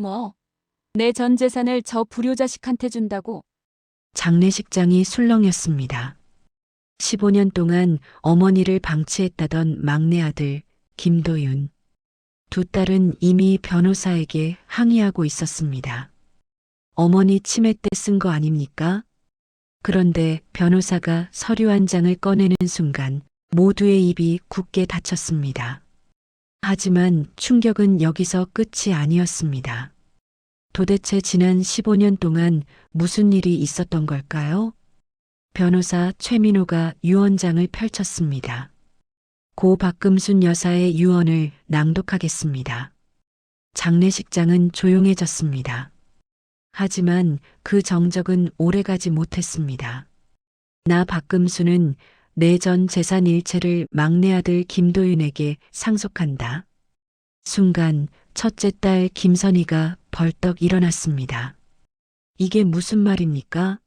뭐, 내 전 재산을 저 불효자식한테 준다고? 장례식장이 술렁였습니다. 15년 동안 어머니를 방치했다던 막내 아들 김도윤. 두 딸은 이미 변호사에게 항의하고 있었습니다. 어머니 치매 때 쓴 거 아닙니까? 그런데 변호사가 서류 한 장을 꺼내는 순간 모두의 입이 굳게 닫혔습니다. 하지만 충격은 여기서 끝이 아니었습니다. 도대체 지난 15년 동안 무슨 일이 있었던 걸까요? 변호사 최민호가 유언장을 펼쳤습니다. 고 박금순 여사의 유언을 낭독하겠습니다. 장례식장은 조용해졌습니다. 하지만 그 정적은 오래가지 못했습니다. 나 박금순은 내 전 재산 일체를 막내 아들 김도윤에게 상속한다. 순간 첫째 딸 김선희가 벌떡 일어났습니다. 이게 무슨 말입니까?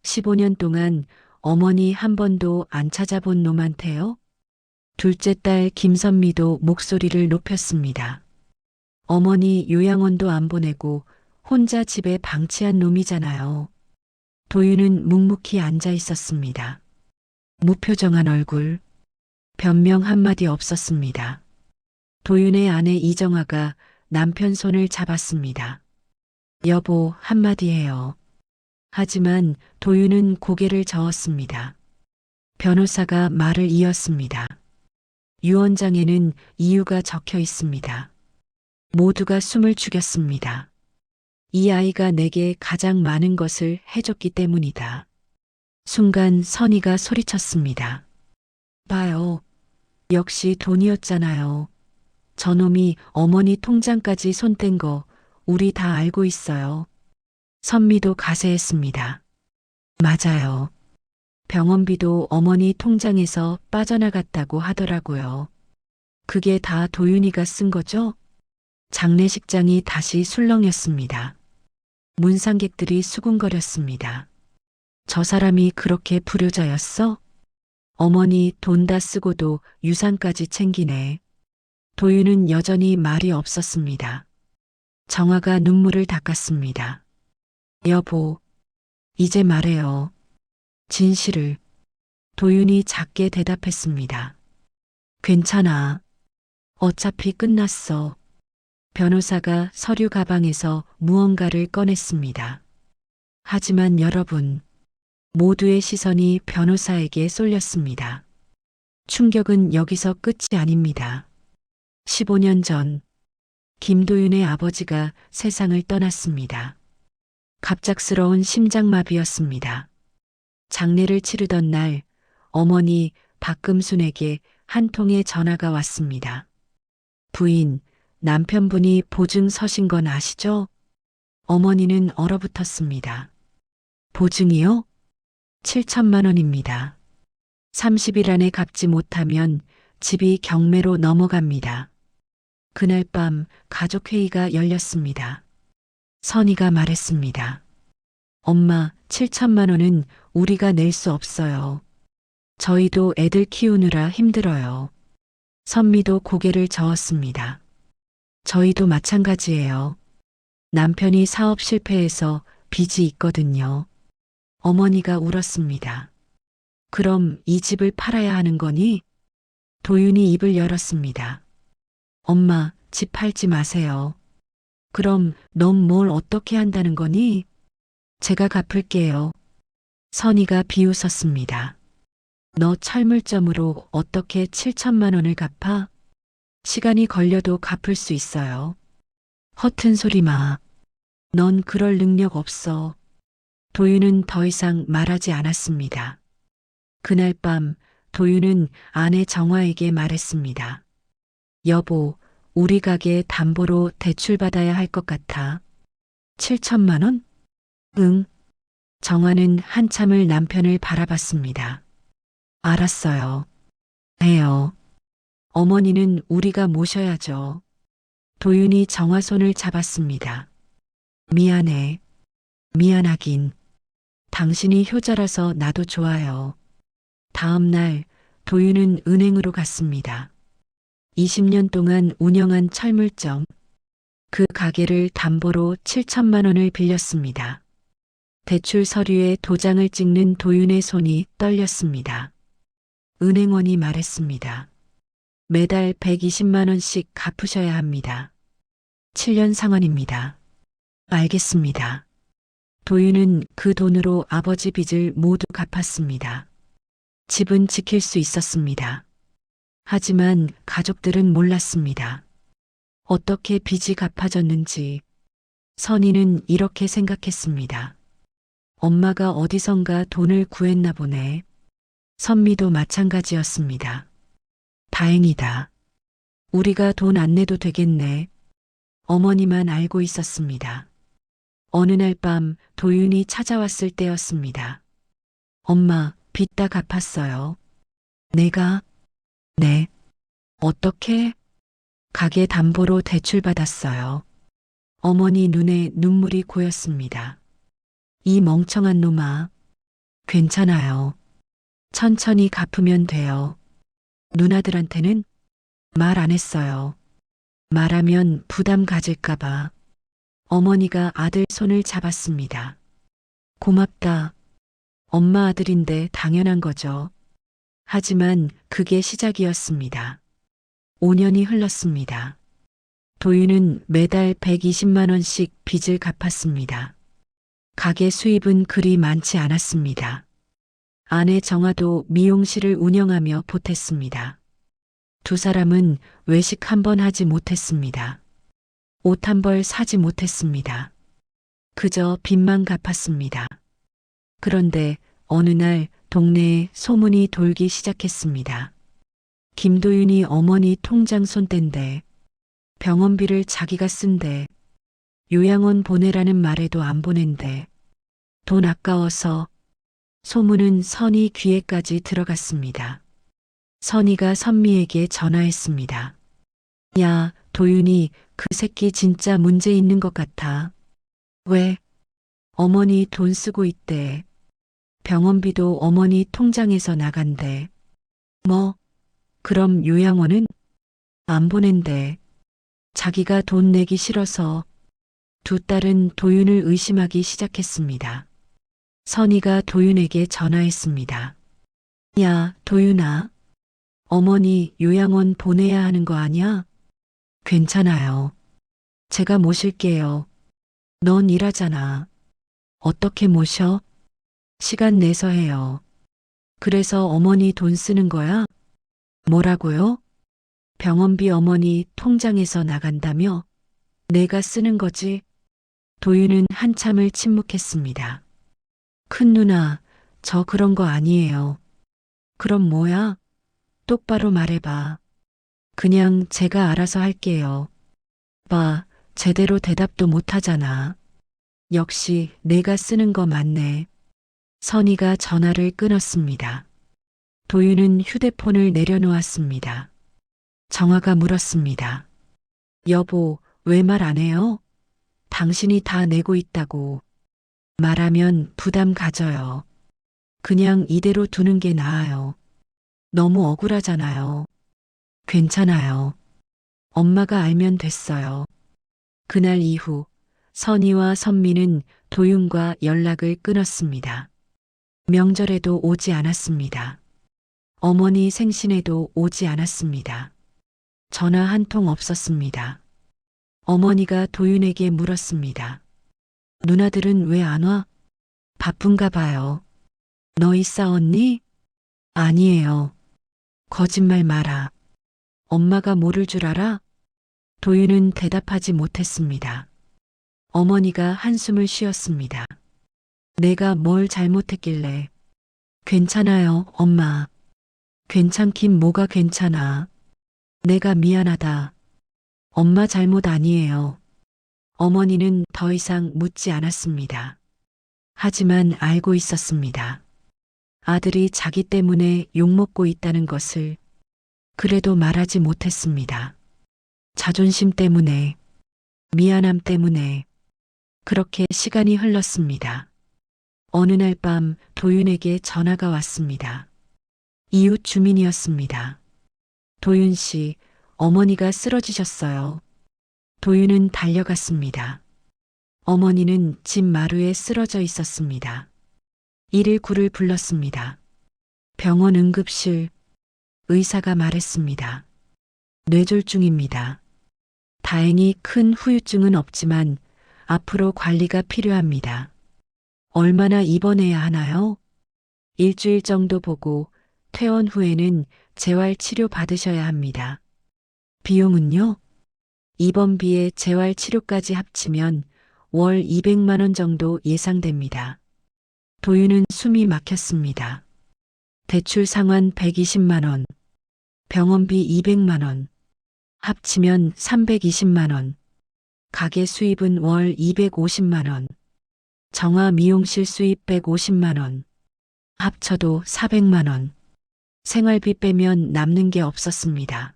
15년 동안 어머니 한 번도 안 찾아본 놈한테요? 둘째 딸 김선미도 목소리를 높였습니다. 어머니 요양원도 안 보내고 혼자 집에 방치한 놈이잖아요. 도윤은 묵묵히 앉아 있었습니다. 무표정한 얼굴, 변명 한마디 없었습니다. 도윤의 아내 이정아가 남편 손을 잡았습니다. 여보, 한마디 해요. 하지만 도윤은 고개를 저었습니다. 변호사가 말을 이었습니다. 유언장에는 이유가 적혀 있습니다. 모두가 숨을 죽였습니다. 이 아이가 내게 가장 많은 것을 해줬기 때문이다. 순간 선희가 소리쳤습니다. 봐요. 역시 돈이었잖아요. 저놈이 어머니 통장까지 손댄 거 우리 다 알고 있어요. 선미도 가세했습니다. 맞아요. 병원비도 어머니 통장에서 빠져나갔다고 하더라고요. 그게 다 도윤이가 쓴 거죠? 장례식장이 다시 술렁였습니다. 문상객들이 수군거렸습니다. 저 사람이 그렇게 불효자였어? 어머니 돈 다 쓰고도 유산까지 챙기네. 도윤은 여전히 말이 없었습니다. 정화가 눈물을 닦았습니다. 여보, 이제 말해요. 진실을. 도윤이 작게 대답했습니다. 괜찮아. 어차피 끝났어. 변호사가 서류 가방에서 무언가를 꺼냈습니다. 하지만 여러분, 모두의 시선이 변호사에게 쏠렸습니다. 충격은 여기서 끝이 아닙니다. 15년 전, 김도윤의 아버지가 세상을 떠났습니다. 갑작스러운 심장마비였습니다. 장례를 치르던 날, 어머니 박금순에게 한 통의 전화가 왔습니다. 부인, 남편분이 보증 서신 건 아시죠? 어머니는 얼어붙었습니다. 보증이요? 7천만 원입니다. 30일 안에 갚지 못하면 집이 경매로 넘어갑니다. 그날 밤 가족회의가 열렸습니다. 선희가 말했습니다. 엄마, 7천만 원은 우리가 낼 수 없어요. 저희도 애들 키우느라 힘들어요. 선미도 고개를 저었습니다. 저희도 마찬가지예요. 남편이 사업 실패해서 빚이 있거든요. 어머니가 울었습니다. 그럼 이 집을 팔아야 하는 거니? 도윤이 입을 열었습니다. 엄마, 집 팔지 마세요. 그럼 넌 뭘 어떻게 한다는 거니? 제가 갚을게요. 선희가 비웃었습니다. 너 철물점으로 어떻게 7천만 원을 갚아? 시간이 걸려도 갚을 수 있어요. 허튼 소리 마. 넌 그럴 능력 없어. 도윤은 더 이상 말하지 않았습니다. 그날 밤 도윤은 아내 정화에게 말했습니다. 여보, 우리 가게 담보로 대출받아야 할 것 같아. 7천만 원? 응. 정화는 한참을 남편을 바라봤습니다. 알았어요. 해요. 어머니는 우리가 모셔야죠. 도윤이 정화 손을 잡았습니다. 미안해. 미안하긴. 당신이 효자라서 나도 좋아요. 다음 날 도윤은 은행으로 갔습니다. 20년 동안 운영한 철물점. 그 가게를 담보로 7천만 원을 빌렸습니다. 대출 서류에 도장을 찍는 도윤의 손이 떨렸습니다. 은행원이 말했습니다. 매달 120만 원씩 갚으셔야 합니다. 7년 상환입니다. 알겠습니다. 도윤은 그 돈으로 아버지 빚을 모두 갚았습니다. 집은 지킬 수 있었습니다. 하지만 가족들은 몰랐습니다. 어떻게 빚이 갚아졌는지 선희는 이렇게 생각했습니다. 엄마가 어디선가 돈을 구했나 보네. 선미도 마찬가지였습니다. 다행이다. 우리가 돈 안 내도 되겠네. 어머니만 알고 있었습니다. 어느 날 밤 도윤이 찾아왔을 때였습니다. 엄마, 빚 다 갚았어요. 내가? 네. 어떻게? 가게 담보로 대출받았어요. 어머니 눈에 눈물이 고였습니다. 이 멍청한 놈아. 괜찮아요. 천천히 갚으면 돼요. 누나들한테는 말 안 했어요. 말하면 부담 가질까봐. 어머니가 아들 손을 잡았습니다. 고맙다. 엄마 아들인데 당연한 거죠. 하지만 그게 시작이었습니다. 5년이 흘렀습니다. 도윤은 매달 120만 원씩 빚을 갚았습니다. 가게 수입은 그리 많지 않았습니다. 아내 정아도 미용실을 운영하며 보탰습니다. 두 사람은 외식 한 번 하지 못했습니다. 옷 한 벌 사지 못했습니다. 그저 빚만 갚았습니다. 그런데 어느 날 동네에 소문이 돌기 시작했습니다. 김도윤이 어머니 통장 손댄데 병원비를 자기가 쓴대. 요양원 보내라는 말에도 안 보낸대. 돈 아까워서. 소문은 선희 귀에까지 들어갔습니다. 선희가 선미에게 전화했습니다. 야, 도윤이 그 새끼 진짜 문제 있는 것 같아. 왜? 어머니 돈 쓰고 있대. 병원비도 어머니 통장에서 나간대. 뭐? 그럼 요양원은? 안 보낸대. 자기가 돈 내기 싫어서. 두 딸은 도윤을 의심하기 시작했습니다. 선희가 도윤에게 전화했습니다. 야, 도윤아. 어머니 요양원 보내야 하는 거 아니야? 괜찮아요. 제가 모실게요. 넌 일하잖아. 어떻게 모셔? 시간 내서 해요. 그래서 어머니 돈 쓰는 거야? 뭐라고요? 병원비 어머니 통장에서 나간다며? 내가 쓰는 거지? 도윤은 한참을 침묵했습니다. 큰 누나, 저 그런 거 아니에요. 그럼 뭐야? 똑바로 말해봐. 그냥 제가 알아서 할게요. 봐, 제대로 대답도 못하잖아. 역시 내가 쓰는 거 맞네. 선희가 전화를 끊었습니다. 도윤은 휴대폰을 내려놓았습니다. 정아가 물었습니다. 여보, 왜 말 안 해요? 당신이 다 내고 있다고. 말하면 부담 가져요. 그냥 이대로 두는 게 나아요. 너무 억울하잖아요. 괜찮아요. 엄마가 알면 됐어요. 그날 이후 선희와 선미는 도윤과 연락을 끊었습니다. 명절에도 오지 않았습니다. 어머니 생신에도 오지 않았습니다. 전화 한 통 없었습니다. 어머니가 도윤에게 물었습니다. 누나들은 왜 안 와? 바쁜가 봐요. 너희 싸웠니? 아니에요. 거짓말 마라. 엄마가 모를 줄 알아? 도윤은 대답하지 못했습니다. 어머니가 한숨을 쉬었습니다. 내가 뭘 잘못했길래. 괜찮아요, 엄마. 괜찮긴 뭐가 괜찮아. 내가 미안하다. 엄마 잘못 아니에요. 어머니는 더 이상 묻지 않았습니다. 하지만 알고 있었습니다. 아들이 자기 때문에 욕먹고 있다는 것을. 그래도 말하지 못했습니다. 자존심 때문에, 미안함 때문에. 그렇게 시간이 흘렀습니다. 어느 날 밤 도윤에게 전화가 왔습니다. 이웃 주민이었습니다. 도윤 씨, 어머니가 쓰러지셨어요. 도윤은 달려갔습니다. 어머니는 집 마루에 쓰러져 있었습니다. 119를 불렀습니다. 병원 응급실 의사가 말했습니다. 뇌졸중입니다. 다행히 큰 후유증은 없지만 앞으로 관리가 필요합니다. 얼마나 입원해야 하나요? 일주일 정도 보고 퇴원 후에는 재활 치료 받으셔야 합니다. 비용은요? 입원비에 재활 치료까지 합치면 월 200만 원 정도 예상됩니다. 도윤은 숨이 막혔습니다. 대출 상환 120만 원, 병원비 200만 원, 합치면 320만 원, 가게 수입은 월 250만 원, 정화 미용실 수입 150만 원, 합쳐도 400만 원, 생활비 빼면 남는 게 없었습니다.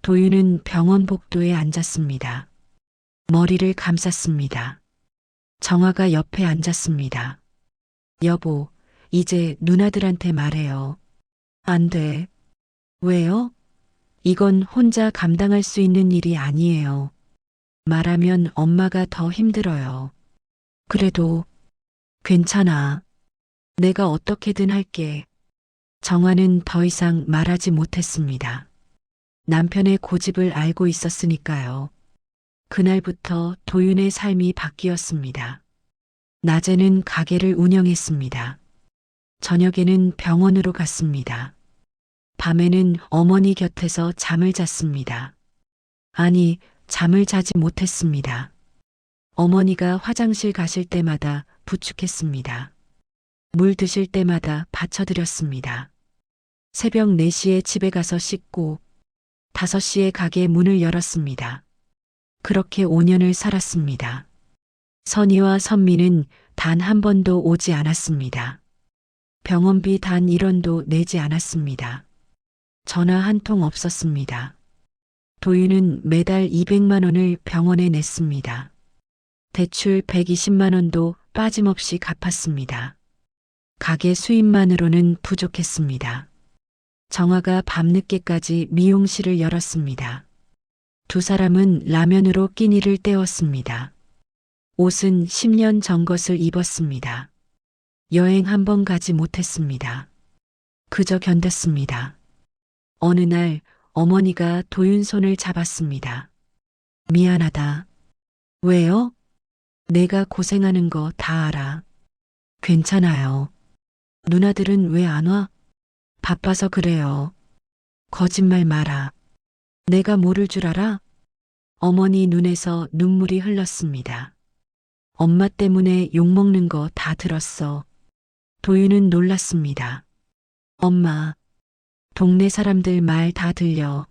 도윤은 병원 복도에 앉았습니다. 머리를 감쌌습니다. 정화가 옆에 앉았습니다. 여보, 이제 누나들한테 말해요. 안 돼. 왜요? 이건 혼자 감당할 수 있는 일이 아니에요. 말하면 엄마가 더 힘들어요. 그래도 괜찮아. 내가 어떻게든 할게. 정화는 더 이상 말하지 못했습니다. 남편의 고집을 알고 있었으니까요. 그날부터 도윤의 삶이 바뀌었습니다. 낮에는 가게를 운영했습니다. 저녁에는 병원으로 갔습니다. 밤에는 어머니 곁에서 잠을 잤습니다. 아니, 잠을 자지 못했습니다. 어머니가 화장실 가실 때마다 부축했습니다. 물 드실 때마다 받쳐드렸습니다. 새벽 4시에 집에 가서 씻고 5시에 가게 문을 열었습니다. 그렇게 5년을 살았습니다. 선희와 선미는 단 한 번도 오지 않았습니다. 병원비 단 1원도 내지 않았습니다. 전화 한 통 없었습니다. 도윤은 매달 200만 원을 병원에 냈습니다. 대출 120만 원도 빠짐없이 갚았습니다. 가게 수입만으로는 부족했습니다. 정화가 밤늦게까지 미용실을 열었습니다. 두 사람은 라면으로 끼니를 때웠습니다. 옷은 10년 전 것을 입었습니다. 여행 한 번 가지 못했습니다. 그저 견뎠습니다. 어느 날 어머니가 도윤 손을 잡았습니다. 미안하다. 왜요? 내가 고생하는 거 다 알아. 괜찮아요. 누나들은 왜 안 와? 바빠서 그래요. 거짓말 마라. 내가 모를 줄 알아? 어머니 눈에서 눈물이 흘렀습니다. 엄마 때문에 욕먹는 거 다 들었어. 도윤은 놀랐습니다. 엄마, 동네 사람들 말 다 들려.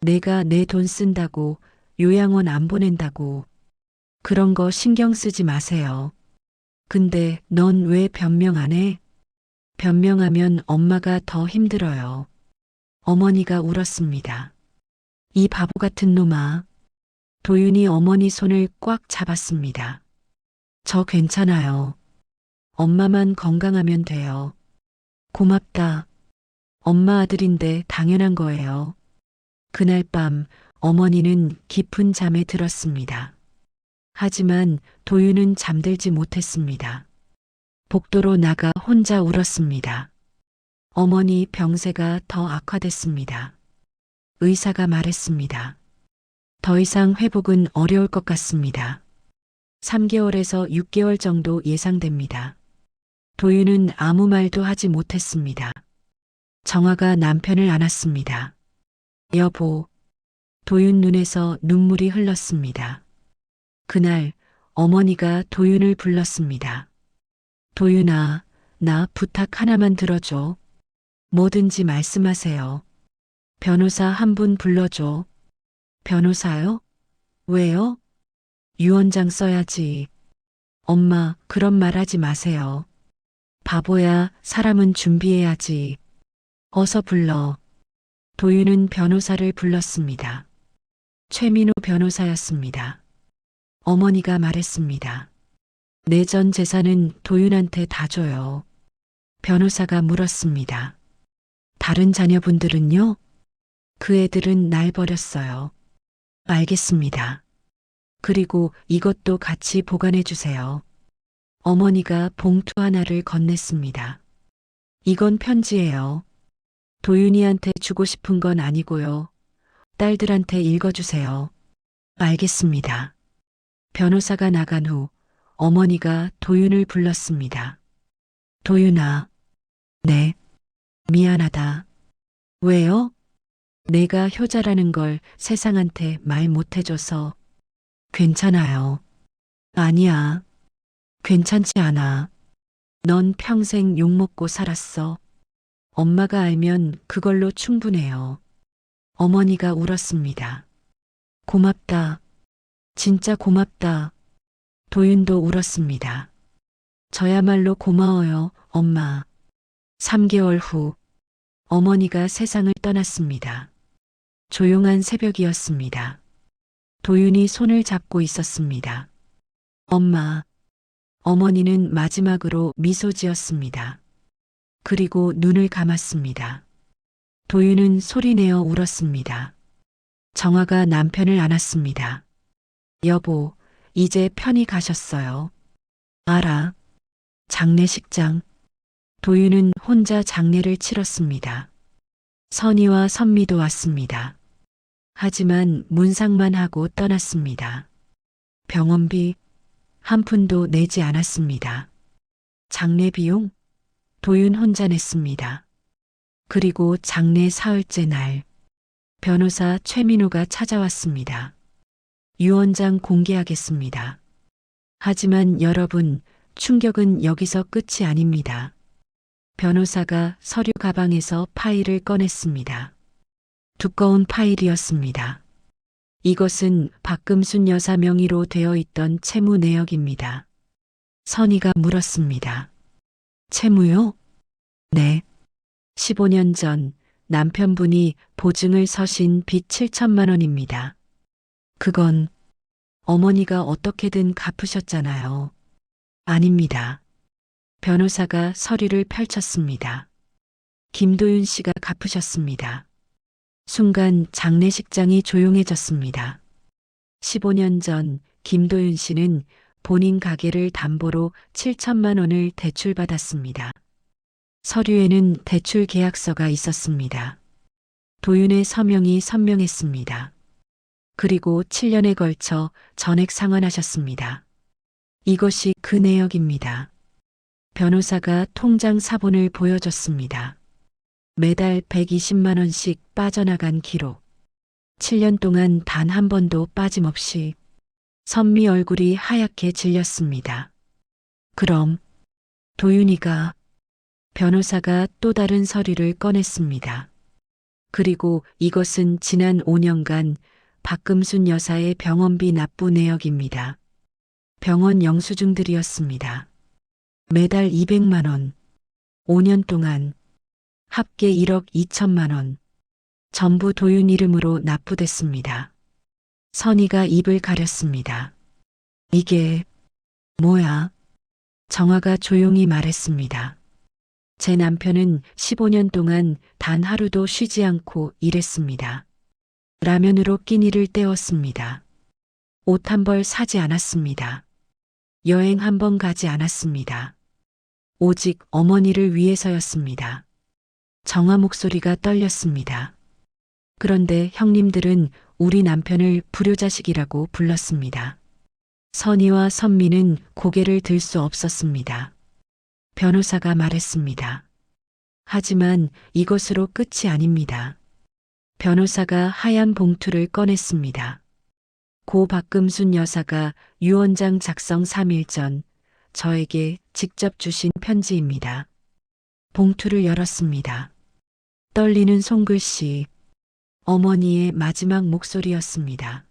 내가 내 돈 쓴다고 요양원 안 보낸다고. 그런 거 신경 쓰지 마세요. 근데 넌 왜 변명 안 해? 변명하면 엄마가 더 힘들어요. 어머니가 울었습니다. 이 바보 같은 놈아. 도윤이 어머니 손을 꽉 잡았습니다. 저 괜찮아요. 엄마만 건강하면 돼요. 고맙다. 엄마 아들인데 당연한 거예요. 그날 밤 어머니는 깊은 잠에 들었습니다. 하지만 도윤은 잠들지 못했습니다. 복도로 나가 혼자 울었습니다. 어머니 병세가 더 악화됐습니다. 의사가 말했습니다. 더 이상 회복은 어려울 것 같습니다. 3개월에서 6개월 정도 예상됩니다. 도윤은 아무 말도 하지 못했습니다. 정화가 남편을 안았습니다. 여보, 도윤 눈에서 눈물이 흘렀습니다. 그날 어머니가 도윤을 불렀습니다. 도윤아, 나 부탁 하나만 들어줘. 뭐든지 말씀하세요. 변호사 한 분 불러줘. 변호사요? 왜요? 유언장 써야지. 엄마, 그런 말 하지 마세요. 바보야, 사람은 준비해야지. 어서 불러. 도윤은 변호사를 불렀습니다. 최민호 변호사였습니다. 어머니가 말했습니다. 내 전 재산은 도윤한테 다 줘요. 변호사가 물었습니다. 다른 자녀분들은요? 그 애들은 날 버렸어요. 알겠습니다. 그리고 이것도 같이 보관해 주세요. 어머니가 봉투 하나를 건넸습니다. 이건 편지예요. 도윤이한테 주고 싶은 건 아니고요. 딸들한테 읽어주세요. 알겠습니다. 변호사가 나간 후 어머니가 도윤을 불렀습니다. 도윤아. 네. 미안하다. 왜요? 내가 효자라는 걸 세상한테 말 못해줘서. 괜찮아요. 아니야. 괜찮지 않아. 넌 평생 욕먹고 살았어. 엄마가 알면 그걸로 충분해요. 어머니가 울었습니다. 고맙다. 진짜 고맙다. 도윤도 울었습니다. 저야말로 고마워요, 엄마. 3개월 후 어머니가 세상을 떠났습니다. 조용한 새벽이었습니다. 도윤이 손을 잡고 있었습니다. 엄마. 어머니는 마지막으로 미소 지었습니다. 그리고 눈을 감았습니다. 도윤은 소리내어 울었습니다. 정화가 남편을 안았습니다. 여보, 이제 편히 가셨어요. 알아. 장례식장. 도윤은 혼자 장례를 치렀습니다. 선희와 선미도 왔습니다. 하지만 문상만 하고 떠났습니다. 병원비 한 푼도 내지 않았습니다. 장례 비용 도윤 혼자 냈습니다. 그리고 장례 사흘째 날 변호사 최민호가 찾아왔습니다. 유언장 공개하겠습니다. 하지만 여러분, 충격은 여기서 끝이 아닙니다. 변호사가 서류 가방에서 파일을 꺼냈습니다. 두꺼운 파일이었습니다. 이것은 박금순 여사 명의로 되어 있던 채무 내역입니다. 선희가 물었습니다. 채무요? 네. 15년 전 남편분이 보증을 서신 빚 7천만 원입니다. 그건 어머니가 어떻게든 갚으셨잖아요. 아닙니다. 변호사가 서류를 펼쳤습니다. 김도윤 씨가 갚으셨습니다. 순간 장례식장이 조용해졌습니다. 15년 전 김도윤 씨는 본인 가게를 담보로 7천만 원을 대출받았습니다. 서류에는 대출 계약서가 있었습니다. 도윤의 서명이 선명했습니다. 그리고 7년에 걸쳐 전액 상환하셨습니다. 이것이 그 내역입니다. 변호사가 통장 사본을 보여줬습니다. 매달 120만 원씩 빠져나간 기록. 7년 동안 단 한 번도 빠짐없이. 선미 얼굴이 하얗게 질렸습니다. 그럼 도윤이가. 변호사가 또 다른 서류를 꺼냈습니다. 그리고 이것은 지난 5년간 박금순 여사의 병원비 납부 내역입니다. 병원 영수증들이었습니다. 매달 200만 원. 5년 동안 합계 1억 2천만 원. 전부 도윤 이름으로 납부됐습니다. 선희가 입을 가렸습니다. 이게 뭐야? 정화가 조용히 말했습니다. 제 남편은 15년 동안 단 하루도 쉬지 않고 일했습니다. 라면으로 끼니를 때웠습니다. 옷 한 벌 사지 않았습니다. 여행 한 번 가지 않았습니다. 오직 어머니를 위해서였습니다. 정화 목소리가 떨렸습니다. 그런데 형님들은 우리 남편을 불효자식이라고 불렀습니다. 선희와 선미는 고개를 들 수 없었습니다. 변호사가 말했습니다. 하지만 이것으로 끝이 아닙니다. 변호사가 하얀 봉투를 꺼냈습니다. 고 박금순 여사가 유언장 작성 3일 전 저에게 직접 주신 편지입니다. 봉투를 열었습니다. 떨리는 손글씨, 어머니의 마지막 목소리였습니다.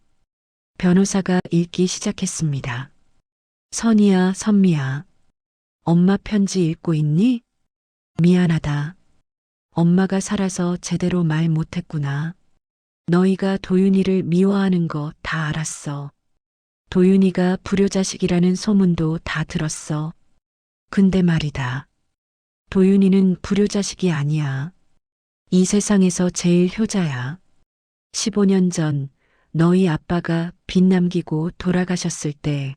변호사가 읽기 시작했습니다. 선희야, 선미야. 엄마 편지 읽고 있니? 미안하다. 엄마가 살아서 제대로 말 못했구나. 너희가 도윤이를 미워하는 거 다 알았어. 도윤이가 불효자식이라는 소문도 다 들었어. 근데 말이다. 도윤이는 불효자식이 아니야. 이 세상에서 제일 효자야. 15년 전 너희 아빠가 빚 남기고 돌아가셨을 때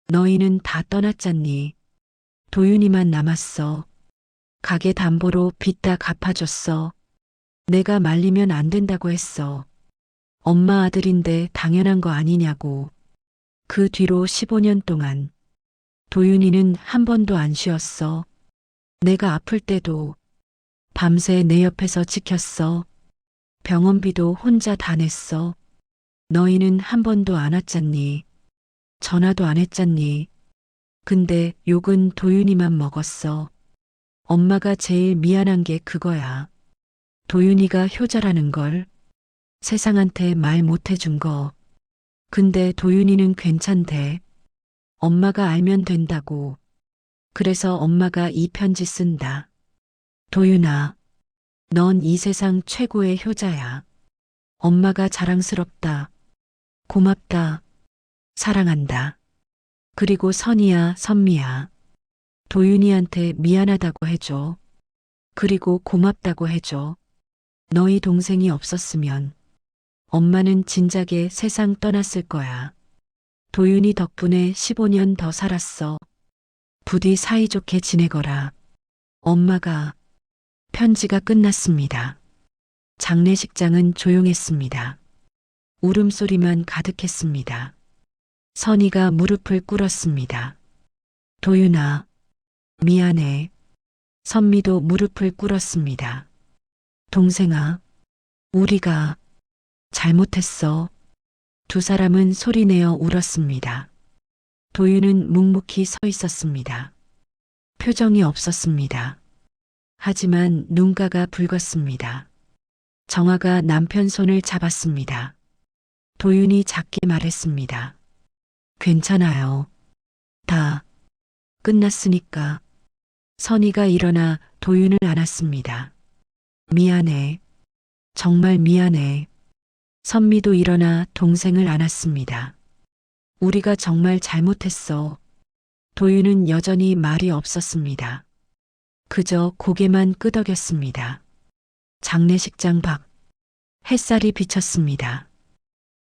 너희는 다 떠났잖니. 도윤이만 남았어. 가게 담보로 빚 다 갚아줬어. 내가 말리면 안 된다고 했어. 엄마 아들인데 당연한 거 아니냐고. 그 뒤로 15년 동안 도윤이는 한 번도 안 쉬었어. 내가 아플 때도 밤새 내 옆에서 지켰어. 병원비도 혼자 다 냈어. 너희는 한 번도 안 왔잖니. 전화도 안 했잖니. 근데 욕은 도윤이만 먹었어. 엄마가 제일 미안한 게 그거야. 도윤이가 효자라는 걸 세상한테 말 못 해준 거. 근데 도윤이는 괜찮대. 엄마가 알면 된다고. 그래서 엄마가 이 편지 쓴다. 도윤아, 넌 이 세상 최고의 효자야. 엄마가 자랑스럽다. 고맙다. 사랑한다. 그리고 선이야, 선미야. 도윤이한테 미안하다고 해줘. 그리고 고맙다고 해줘. 너희 동생이 없었으면 엄마는 진작에 세상 떠났을 거야. 도윤이 덕분에 15년 더 살았어. 부디 사이좋게 지내거라. 엄마가. 편지가 끝났습니다. 장례식장은 조용했습니다. 울음소리만 가득했습니다. 선이가 무릎을 꿇었습니다. 도윤아, 미안해. 선미도 무릎을 꿇었습니다. 동생아, 우리가 잘못했어. 두 사람은 소리내어 울었습니다. 도윤은 묵묵히 서 있었습니다. 표정이 없었습니다. 하지만 눈가가 붉었습니다. 정화가 남편 손을 잡았습니다. 도윤이 작게 말했습니다. 괜찮아요. 다 끝났으니까. 선이가 일어나 도윤을 안았습니다. 미안해. 정말 미안해. 선미도 일어나 동생을 안았습니다. 우리가 정말 잘못했어. 도윤은 여전히 말이 없었습니다. 그저 고개만 끄덕였습니다. 장례식장 밖 햇살이 비쳤습니다.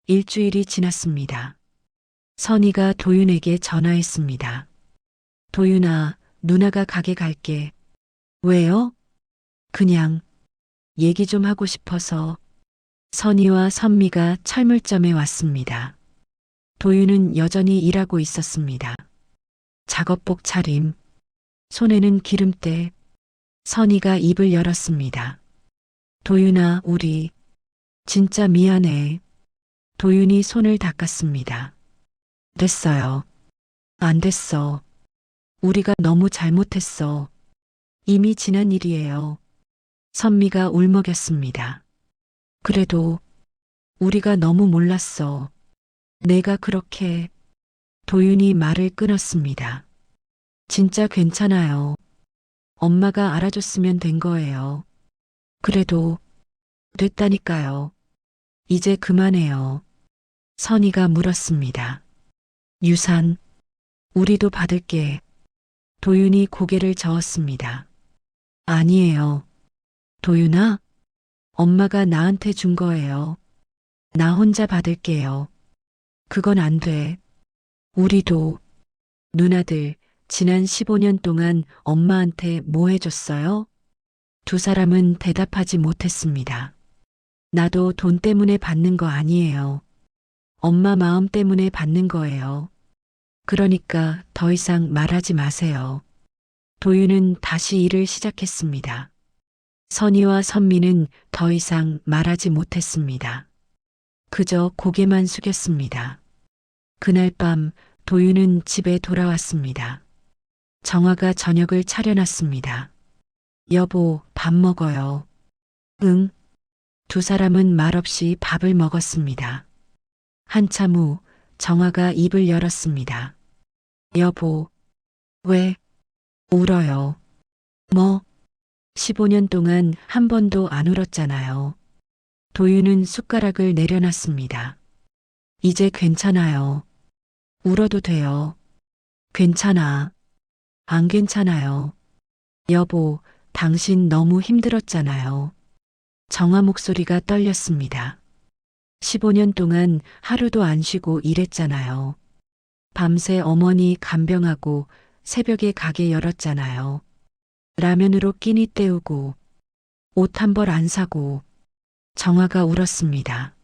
일주일이 지났습니다. 선이가 도윤에게 전화했습니다. 도윤아, 누나가 가게 갈게. 왜요? 그냥 얘기 좀 하고 싶어서. 선이와 선미가 철물점에 왔습니다. 도윤은 여전히 일하고 있었습니다. 작업복 차림, 손에는 기름때. 선이가 입을 열었습니다. 도윤아, 우리 진짜 미안해. 도윤이 손을 닦았습니다. 됐어요. 안 됐어. 우리가 너무 잘못했어. 이미 지난 일이에요. 선미가 울먹였습니다. 그래도 우리가 너무 몰랐어. 내가 그렇게. 도윤이 말을 끊었습니다. 진짜 괜찮아요. 엄마가 알아줬으면 된 거예요. 그래도 됐다니까요. 이제 그만해요. 선이가 물었습니다. 유산, 우리도 받을게. 도윤이 고개를 저었습니다. 아니에요. 도윤아, 엄마가 나한테 준 거예요. 나 혼자 받을게요. 그건 안 돼. 우리도. 누나들, 지난 15년 동안 엄마한테 뭐 해줬어요? 두 사람은 대답하지 못했습니다. 나도 돈 때문에 받는 거 아니에요. 엄마 마음 때문에 받는 거예요. 그러니까 더 이상 말하지 마세요. 도윤은 다시 일을 시작했습니다. 선이와 선미는 더 이상 말하지 못했습니다. 그저 고개만 숙였습니다. 그날 밤 도윤은 집에 돌아왔습니다. 정화가 저녁을 차려놨습니다. 여보, 밥 먹어요. 응. 두 사람은 말없이 밥을 먹었습니다. 한참 후 정화가 입을 열었습니다. 여보, 왜 울어요? 뭐? 15년 동안 한 번도 안 울었잖아요. 도윤은 숟가락을 내려놨습니다. 이제 괜찮아요. 울어도 돼요. 괜찮아. 안 괜찮아요. 여보, 당신 너무 힘들었잖아요. 정화 목소리가 떨렸습니다. 15년 동안 하루도 안 쉬고 일했잖아요. 밤새 어머니 간병하고 새벽에 가게 열었잖아요. 라면으로 끼니 때우고 옷 한 벌 안 사고. 정화가 울었습니다.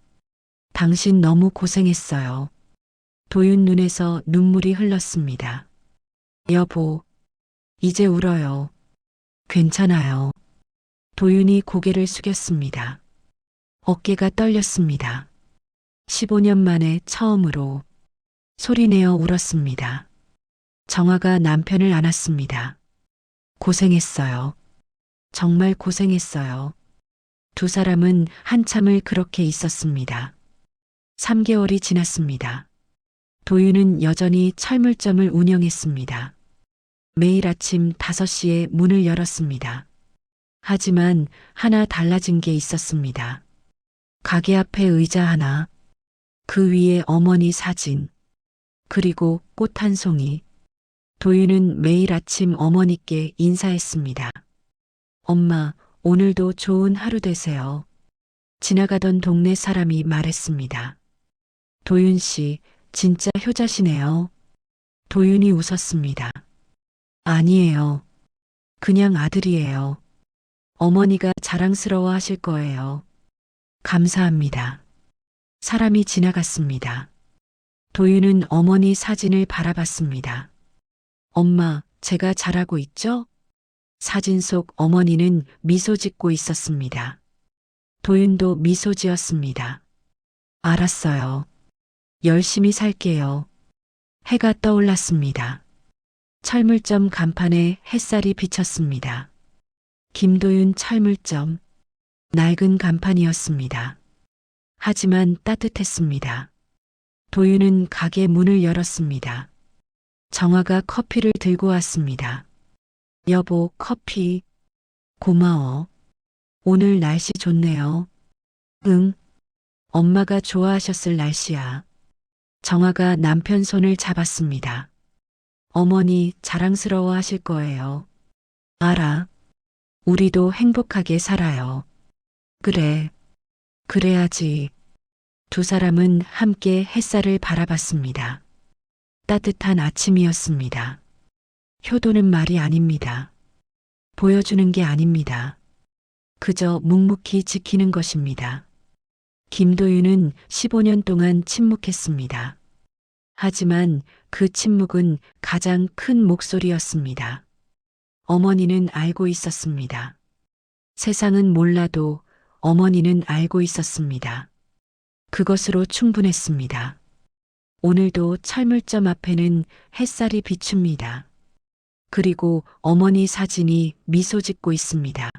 당신 너무 고생했어요. 도윤 눈에서 눈물이 흘렀습니다. 여보, 이제 울어요. 괜찮아요. 도윤이 고개를 숙였습니다. 어깨가 떨렸습니다. 15년 만에 처음으로 소리내어 울었습니다. 정화가 남편을 안았습니다. 고생했어요. 정말 고생했어요. 두 사람은 한참을 그렇게 있었습니다. 3개월이 지났습니다. 도윤은 여전히 철물점을 운영했습니다. 매일 아침 5시에 문을 열었습니다. 하지만 하나 달라진 게 있었습니다. 가게 앞에 의자 하나, 그 위에 어머니 사진, 그리고 꽃 한 송이. 도윤은 매일 아침 어머니께 인사했습니다. 엄마, 오늘도 좋은 하루 되세요. 지나가던 동네 사람이 말했습니다. 도윤 씨, 진짜 효자시네요. 도윤이 웃었습니다. 아니에요. 그냥 아들이에요. 어머니가 자랑스러워 하실 거예요. 감사합니다. 사람이 지나갔습니다. 도윤은 어머니 사진을 바라봤습니다. 엄마, 제가 잘하고 있죠? 사진 속 어머니는 미소 짓고 있었습니다. 도윤도 미소 지었습니다. 알았어요. 열심히 살게요. 해가 떠올랐습니다. 철물점 간판에 햇살이 비쳤습니다. 김도윤 철물점. 낡은 간판이었습니다. 하지만 따뜻했습니다. 도윤은 가게 문을 열었습니다. 정화가 커피를 들고 왔습니다. 여보, 커피. 고마워. 오늘 날씨 좋네요. 응. 엄마가 좋아하셨을 날씨야. 정화가 남편 손을 잡았습니다. 어머니 자랑스러워 하실 거예요. 알아. 우리도 행복하게 살아요. 그래. 그래야지. 두 사람은 함께 햇살을 바라봤습니다. 따뜻한 아침이었습니다. 효도는 말이 아닙니다. 보여주는 게 아닙니다. 그저 묵묵히 지키는 것입니다. 김도윤은 15년 동안 침묵했습니다. 하지만 그 침묵은 가장 큰 목소리였습니다. 어머니는 알고 있었습니다. 세상은 몰라도 어머니는 알고 있었습니다. 그것으로 충분했습니다. 오늘도 철물점 앞에는 햇살이 비춥니다. 그리고 어머니 사진이 미소 짓고 있습니다.